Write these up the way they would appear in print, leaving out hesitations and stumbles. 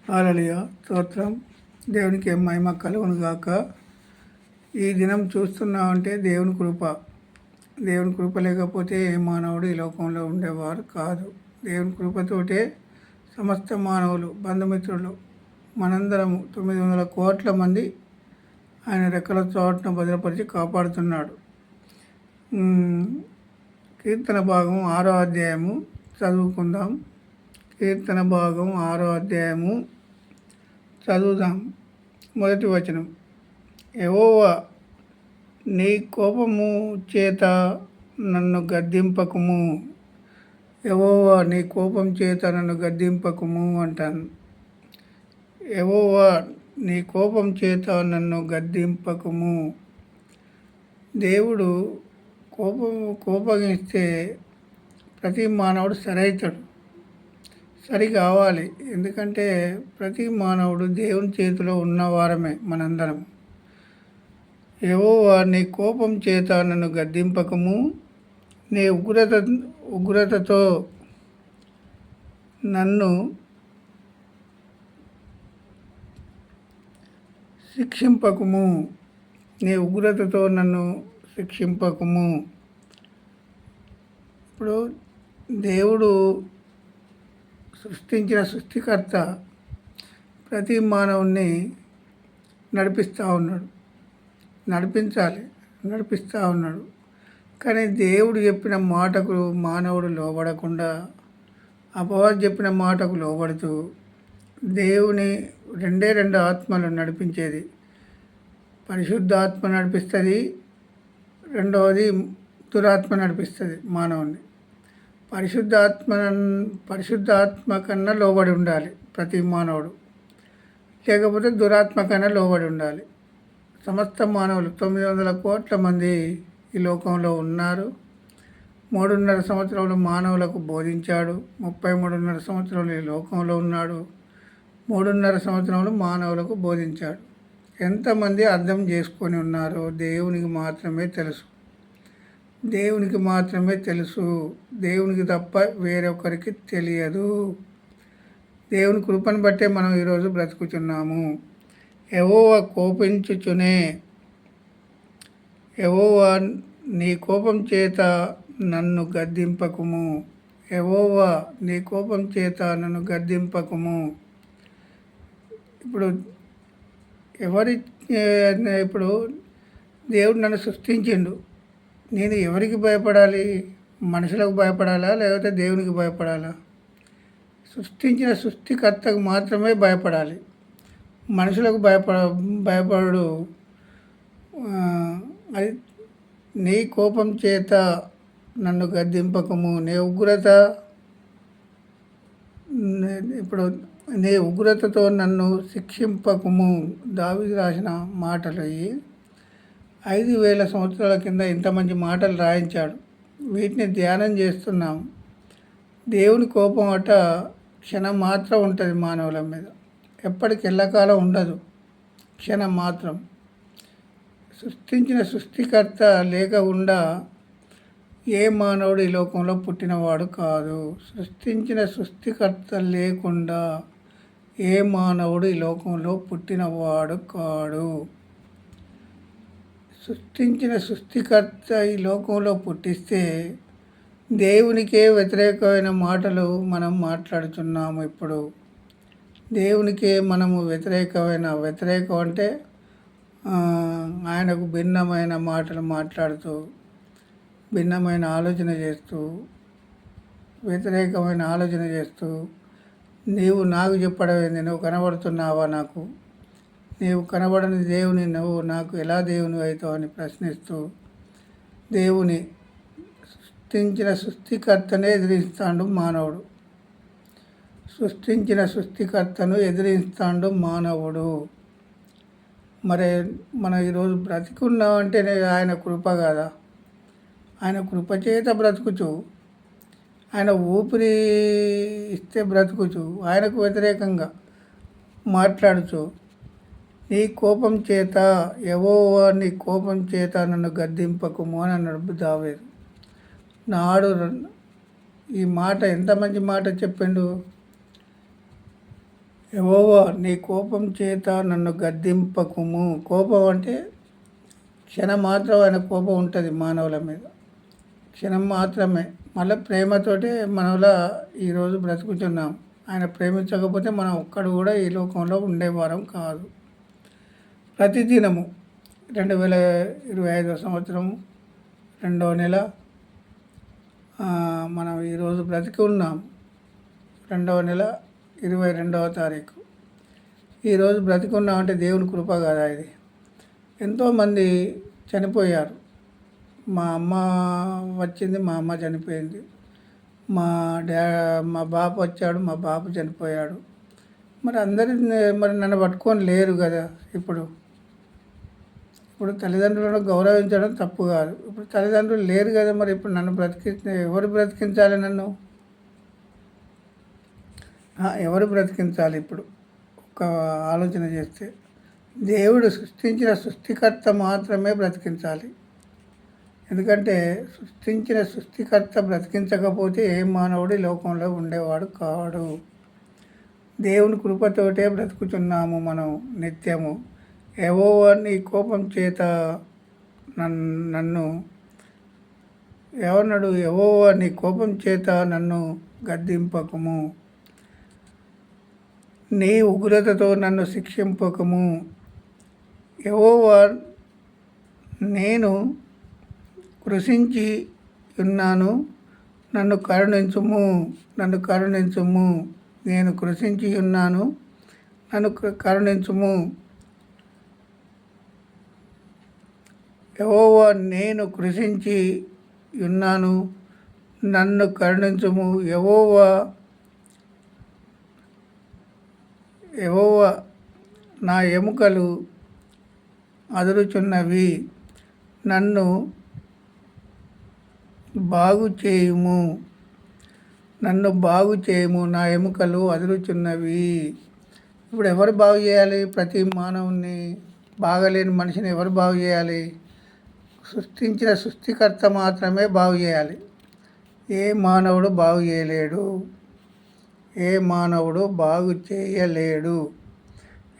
హల్లెలూయా స్తోత్రం. దేవునికి మహిమ కలుగును గాక. ఈ దినం చూస్తున్నామంటే దేవుని కృప. దేవుని కృప లేకపోతే ఏ మానవుడు ఈ లోకంలో ఉండేవారు కాదు. దేవుని కృపతోటే సమస్త మానవులు, బంధుమిత్రులు, మనందరము 900 కోట్ల మంది ఆయన రెక్కల చోటున భద్రపరిచి కాపాడుతున్నాడు. కీర్తన భాగం 6వ అధ్యాయము చదువుకుందాం. కీర్తన భాగం 6వ అధ్యాయము చదువుదాం. మొదటి వచనం. యెహోవా, నీ కోపము చేత నన్ను గద్దింపకుము. యెహోవా, నీ కోపం చేత నన్ను గద్దింపకుము అంటాను. యెహోవా, నీ కోపం చేత నన్ను గద్దింపకుము. దేవుడు కోపగిస్తే ప్రతి మానవుడు సరైతాడు, సరి కావాలి. ఎందుకంటే ప్రతి మానవుడు దేవుని చేతిలో ఉన్నవారమే మనందరం. యెహోవా, నీ కోపం చేత నన్ను గద్దింపకము. నీ ఉగ్రతతో నన్ను శిక్షింపకము. నీ ఉగ్రతతో నన్ను శిక్షింపకము. ఇప్పుడు దేవుడు సృష్టించిన సృష్టికర్త ప్రతి మానవుణ్ణి నడిపిస్తూ ఉన్నాడు, నడిపిస్తూ ఉన్నాడు. కానీ దేవుడు చెప్పిన మాటకు మానవుడు లోబడకుండా అపవాది చెప్పిన మాటకు లోబడుతూ దేవుని రెండు ఆత్మలు నడిపించేది. పరిశుద్ధాత్మ నడిపిస్తుంది, రెండవది దురాత్మ నడిపిస్తుంది మానవుని. పరిశుద్ధాత్మ కన్నా లోబడి ఉండాలి ప్రతి మానవుడు, లేకపోతే దురాత్మ కన్నా లోబడి ఉండాలి. సమస్త మానవులు 900 కోట్ల మంది ఈ లోకంలో ఉన్నారు. 3.5 సంవత్సరాలు మానవులకు బోధించాడు. 33.5 సంవత్సరాలు ఈ లోకంలో ఉన్నాడు. 3.5 సంవత్సరాలు మానవులకు బోధించాడు. ఎంతమంది అర్థం చేసుకొని ఉన్నారో దేవునికి మాత్రమే తెలుసు. దేవునికి తప్ప వేరొకరికి తెలియదు. దేవుని కృపను బట్టే మనం ఈరోజు బ్రతుకుతున్నాము. యెహోవా కోపించుచునే. యెహోవా, నీ కోపం చేత నన్ను గద్దింపకుము. యెహోవా, నీ కోపం చేత నన్ను గద్దింపకుము. ఇప్పుడు దేవుడు నన్ను సృష్టించిండు. నేను ఎవరికి భయపడాలి? మనుషులకు భయపడాలా, లేకపోతే దేవునికి భయపడాలా? సృష్టించిన సృష్టికర్తకు మాత్రమే భయపడాలి. మనుషులకు భయపడు. అది నీ కోపం చేత నన్ను గద్దింపకము. నీ ఉగ్రతతో నన్ను శిక్షింపకము. దావీదు రాసిన మాటలు ఇవి. 5,000 సంవత్సరాల కింద ఇంత మంచి మాటలు రాయించాడు. వీటిని ధ్యానం చేస్తున్నాం. దేవుని కోపం క్షణం మాత్రం ఉంటుంది మానవుల మీద, ఎప్పటికి ఎల్లకాలం ఉండదు. క్షణం మాత్రం. సృష్టించిన సృష్టికర్త లేకుండా ఏ మానవుడు ఈ లోకంలో పుట్టినవాడు కాదు. సృష్టించిన సృష్టికర్త లేకుండా ఏ మానవుడు ఈ లోకంలో పుట్టినవాడు కాడు. సృష్టించిన సృష్టికర్త ఈ లోకంలో పుట్టిస్తే దేవునికే వ్యతిరేకమైన మాటలు మనం మాట్లాడుతున్నాము. ఇప్పుడు దేవునికే మనము వ్యతిరేకం అంటే ఆయనకు భిన్నమైన మాటలు మాట్లాడుతూ, భిన్నమైన ఆలోచన చేస్తూ, వ్యతిరేకమైన ఆలోచన చేస్తూ, నీవు నాకు చెప్పడం ఏంది? నువ్వు కనబడుతున్నావా నాకు? నీవు కనబడని దేవుని నువ్వు నాకు ఎలా దేవుని అవుతావు అని ప్రశ్నిస్తూ దేవుని సృష్టించిన సృష్టికర్తనే ఎదిరిస్తాడు మానవుడు. సృష్టించిన సృష్టికర్తను ఎదిరిస్తాడు మానవుడు. మరి మనం ఈరోజు బ్రతికున్నామంటే ఆయన కృప కదా. ఆయన కృప చేత బ్రతుకుచు, ఆయన ఊపిరి ఇస్తే బ్రతుకుచు, ఆయనకు వ్యతిరేకంగా మాట్లాడుచు, నీ కోపం చేత యెహోవా, నీ కోపం చేత నన్ను గద్దింపకుము అని అన్నాడు దావీదు. నాడు ఈ మాట ఎంత మంచి మాట చెప్పిండు. యెహోవా నీ కోపం చేత నన్ను గద్దింపకుము. కోపం అంటే క్షణం మాత్రమైన కోపం ఉంటుంది మానవుల మీద, క్షణం మాత్రమే. మళ్ళీ ప్రేమతోటే మనలా ఈరోజు బ్రతుకుతున్నాం. ఆయన ప్రేమించకపోతే మనం ఒక్కడు కూడా ఈ లోకంలో ఉండేవారం కాదు. ప్రతిదినము 2025 సంవత్సరము 2వ నెల మనం ఈరోజు బ్రతికి ఉన్నాం. 2వ నెల 22వ తారీఖు. ఈరోజు బ్రతికి ఉన్నామంటే దేవుని కృప కదా ఇది. ఎంతోమంది చనిపోయారు. మా అమ్మ వచ్చింది, మా అమ్మ చనిపోయింది. మా బాపు వచ్చాడు, మా బాపు చనిపోయాడు. మరి మరి నన్ను పట్టుకొని లేరు కదా. ఇప్పుడు తల్లిదండ్రులను గౌరవించడం తప్పు కాదు. ఇప్పుడు తల్లిదండ్రులు లేరు కదా, మరి ఇప్పుడు నన్ను ఎవరు బ్రతికించాలి? నన్ను ఎవరు బ్రతికించాలి? ఇప్పుడు ఒక ఆలోచన చేస్తే దేవుడు సృష్టించిన సృష్టికర్త మాత్రమే బ్రతికించాలి. ఎందుకంటే సృష్టించిన సృష్టికర్త బ్రతికించకపోతే ఏ మానవుడు లోకంలో ఉండేవాడు కాడు. దేవుని కృపతోటే బ్రతుకుతున్నాము మనం నిత్యము. యెహోవా నీ కోపం చేత నన్ను ఎవన్నాడు? యెహోవా నీ కోపం చేత నన్ను గద్దింపకము, నీ ఉగ్రతతో నన్ను శిక్షింపకము. యెహోవా నేను కృషించి ఉన్నాను, నన్ను కరుణించుము, నన్ను కరుణించుము. నేను కృషించి ఉన్నాను, నన్ను కరుణించుము. యెహోవా నేను కృషించి ఉన్నాను, నన్ను కరుణించుము. యెహోవా నా ఎముకలు అదురుచున్నవి, నన్ను బాగు చేయుము, నన్ను బాగు చేయుము. నా ఎముకలు అదురుచున్నవి. ఇప్పుడు ఎవరు బాగు చేయాలి? ప్రతి మానవుని, బాగలేని మనిషిని ఎవరు బాగు చేయాలి? సృష్టించిన సృష్టికర్త మాత్రమే బాగు చేయాలి. ఏ మానవుడు బాగు చేయలేడు, ఏ మానవుడు బాగు చేయలేడు.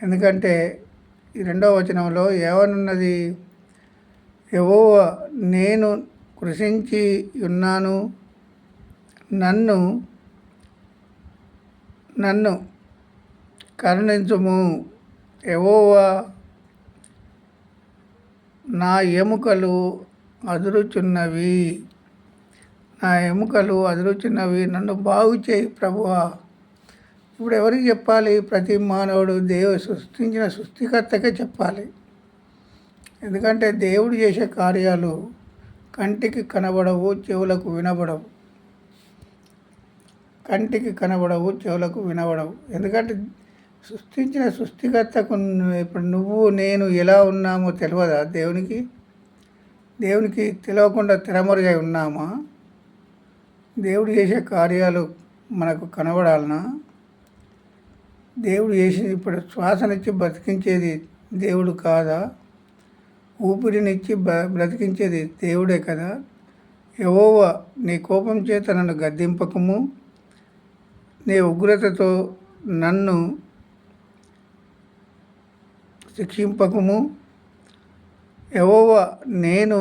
ఎందుకంటే ఈ 2వ వచనంలో ఏమనున్నది? యెహోవా నేను కృషించి ఉన్నాను, నన్ను కరుణించుము. యెహోవా నా ఎముకలు అదురుచున్నవి, నా ఎముకలు అదురుచున్నవి, నన్ను బాగు చేయి ప్రభువా. ఇప్పుడు ఎవరికి చెప్పాలి? ప్రతి మానవుడు సృష్టించిన సృష్టికర్తకే చెప్పాలి. ఎందుకంటే దేవుడు చేసే కార్యాలు కంటికి కనబడవు, చెవులకు వినబడవు. కంటికి కనబడవు, చెవులకు వినబడవు. ఎందుకంటే సృష్టించిన సృష్టికర్తకు ఇప్పుడు నువ్వు నేను ఎలా ఉన్నామో తెలియదా దేవునికి? దేవునికి తెలియకుండా తెరమరుగై ఉన్నామా? దేవుడు చేసే కార్యాలు మనకు కనబడాలనా? దేవుడు చేసి ఇప్పుడు శ్వాసనిచ్చి బ్రతికించేది దేవుడు కాదా? ఊపిరినిచ్చి బ్రతికించేది దేవుడే కదా. యెహోవా నీ కోపం చేత నన్ను గద్దింపకము, నీ ఉగ్రతతో నన్ను శిక్షింపకము. యెహోవా నేను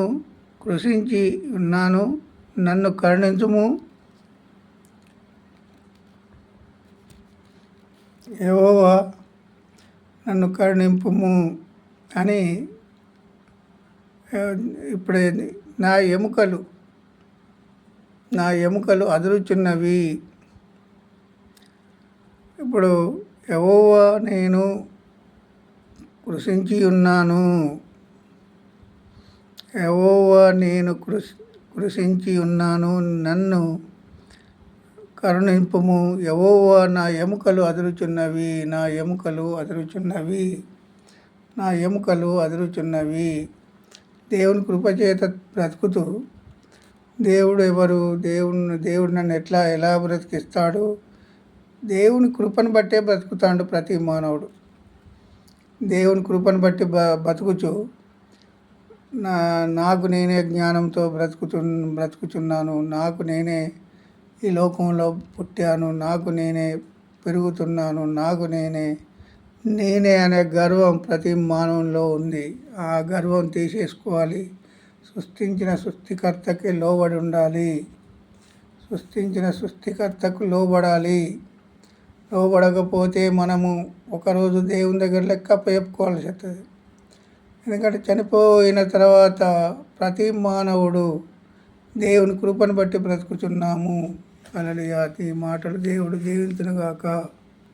కృషించి ఉన్నాను, నన్ను కరుణించుము. యెహోవా నన్ను కరుణింపుము అని ఇప్పుడు నా ఎముకలు అదురుచున్నవి. ఇప్పుడు యెహోవా నేను కృషించి ఉన్నాను, యెహోవా నేను కృషించి ఉన్నాను, నన్ను కరుణింపుము. యెహోవా నా ఎముకలు అదురుచున్నవి, నా ఎముకలు అదురుచున్నవి, నా ఎముకలు అదురుచున్నవి. దేవుని కృపచేత బ్రతుకుతూ దేవుడు ఎవరు? దేవుడు నన్ను ఎలా బ్రతికిస్తాడు? దేవుని కృపను బట్టే బ్రతుకుతాడు ప్రతి మానవుడు. దేవుని కృపను బట్టి బతుకుచు నాకు నేనే జ్ఞానంతో బ్రతుకుచున్నాను, నాకు నేనే ఈ లోకంలో పుట్టాను, నాకు నేనే పెరుగుతున్నాను, నాకు నేనే అనే గర్వం ప్రతి మానవునిలో ఉంది. ఆ గర్వం తీసేసుకోవాలి. సృష్టించిన సృష్టికర్తకి లోబడి ఉండాలి. సృష్టించిన సృష్టికర్తకు లోబడాలి. లోబడకపోతే మనము ఒకరోజు దేవుని దగ్గర లెక్క చెప్పుకోవాల్సి వస్తుంది. ఎందుకంటే చనిపోయిన తర్వాత ప్రతి మానవుడు దేవుని కృపను బట్టి బ్రతుకుతున్నాము. హల్లెలూయా. ఈ మాటలు దేవుడు దీవించునుగాక.